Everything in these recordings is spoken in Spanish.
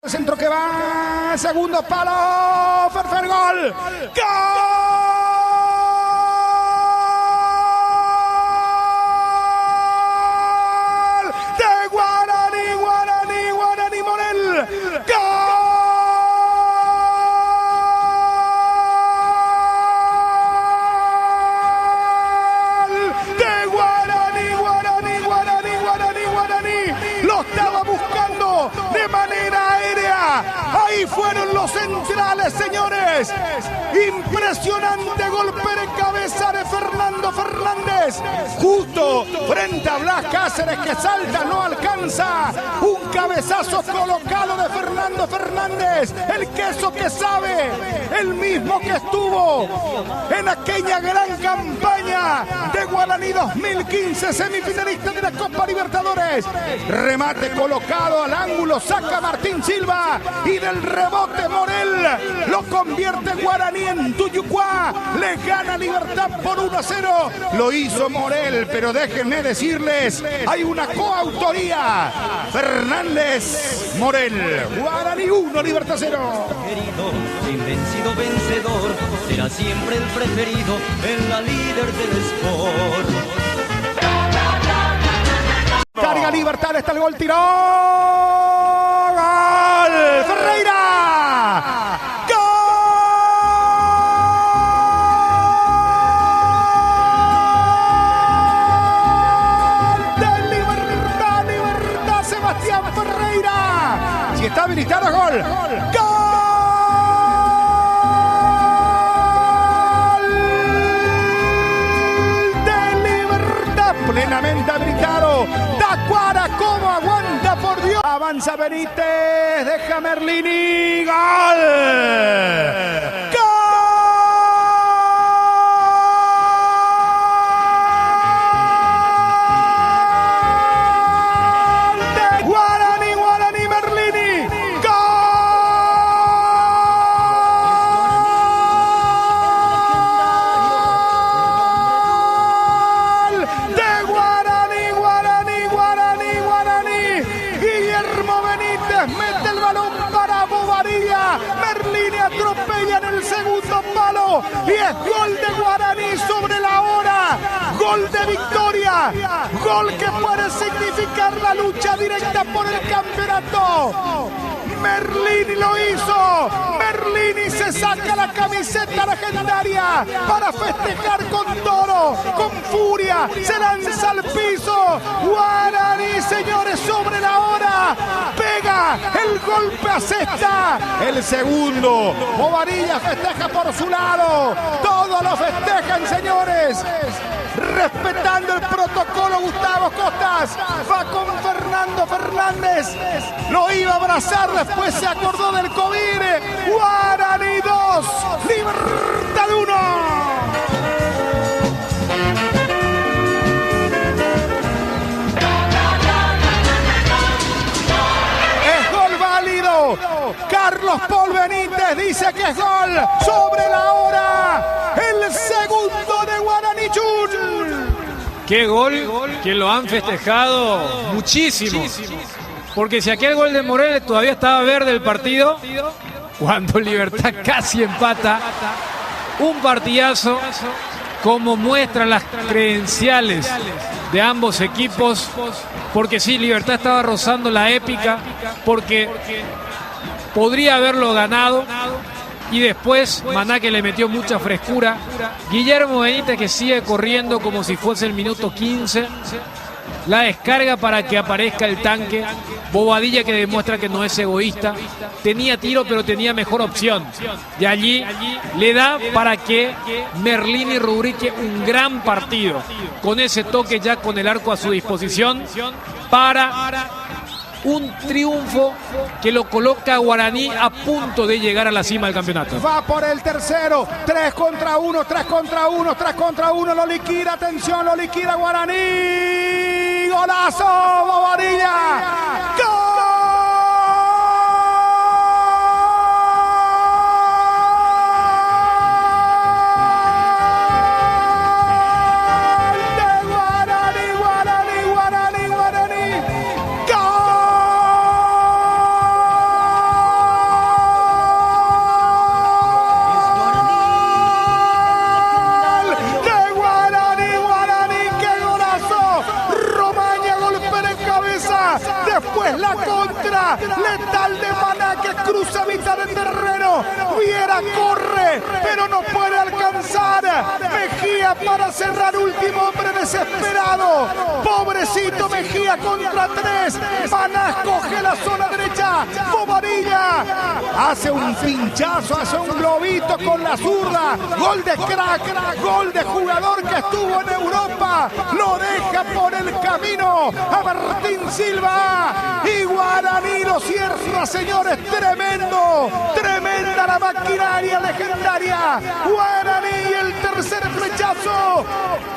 Centro que va, segundo palo, Ferfer, gol. ¡Gol! De Guaraní Morel. ¡Gol! De Guaraní. Lo estaba buscando de manera aérea. Ahí fueron los centrales, señores. Impresionante golpe de cabeza de Fernando Fernández. Justo frente a Blas Cáceres, que salta, no alcanza. Un cabezazo colocado de Fernando Fernández. El queso que sabe. El mismo que estuvo en aquella gran campaña de Guaraní 2015, semifinalista de la Copa Libertadores. Remate colocado al ángulo, saca Martín Silva y del rebote Morel lo convierte Guaraní en Tuyucuá. Le gana Libertad por 1-0. Lo hizo Morel, pero déjenme decirles, hay una coautoría. Fernández, Morel. Guaraní 1, Libertad 0. Querido, invencido vencedor, será siempre el preferido en la líder del sport. Carga Libertad, está el gol, tiró. ¡Gol! ¡Ferreira! ¡Gol! ¡De Libertad! Sebastián Ferreira. Si está habilitado, gol. ¡Gol! Plenamente habilitado. Tacuara, ¿cómo aguanta, por Dios? Avanza Benítez, deja Merlini. ¡Gol! ¡Gol! De Guaraní Merlini. Mete el balón para Bobadilla. Merlini atropella en el segundo palo y es gol de Guaraní sobre la hora. Gol de victoria. Gol que puede significar la lucha directa por el campeonato. Merlini lo hizo. Merlini se saca la camiseta legendaria para festejar con toro, con furia. Se lanza al piso. Guaraní, señores, sobre la hora. Pega el golpe a cesta. El segundo. Bobadilla festeja por su lado. Todos lo festejan, señores. Respetando el protocolo, Gustavo Costas va con Fernando Fernández. Lo iba a abrazar, después se acordó del COVID. Guaraní 2, Libertad 1. Carlos Paul Benítez dice que es gol sobre la hora. El segundo de Guaraní Jun. Qué gol que lo han festejado muchísimo. Porque si aquel gol de Morel todavía estaba verde el partido, cuando Libertad casi empata, un partidazo como muestran las credenciales de ambos equipos. Porque sí, Libertad estaba rozando la épica, porque podría haberlo ganado. Y después Maná, que le metió mucha frescura. Guillermo Benítez, que sigue corriendo como si fuese el minuto 15. La descarga para que aparezca el tanque. Bobadilla, que demuestra que no es egoísta. Tenía tiro, pero tenía mejor opción. Y allí le da para que Merlini rubrique un gran partido. Con ese toque, ya con el arco a su disposición, para un triunfo que lo coloca a Guaraní a punto de llegar a la cima del campeonato. Va por el tercero. 3 contra 1. Lo liquida, atención, lo liquida Guaraní. Golazo, Bobadilla. ¡Gol! letal de Maná que cruza mitad de terreno. Viera corre, pero no puede alcanzar. Mejía para cerrar, último hombre desesperado. Pobrecito Mejía contra 3. Maná coge la zona derecha. Bobadilla hace un pinchazo, hace un globito con la zurda. Gol de crack, gol de jugador que estuvo en Europa. Lo deja por el camino a Martín Silva. Y Guaraní lo cierra, señores. Tremendo, tremenda la maquinaria legendaria. Guaraní, el tercer flechazo.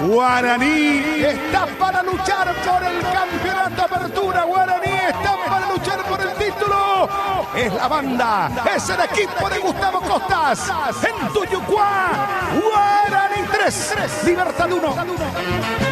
Guaraní está para luchar por el campeonato Apertura. Guaraní está para luchar por el título. Es la banda, es el equipo de Gustavo Costas. En Tuyucuá, Guaraní 3, Libertad 1.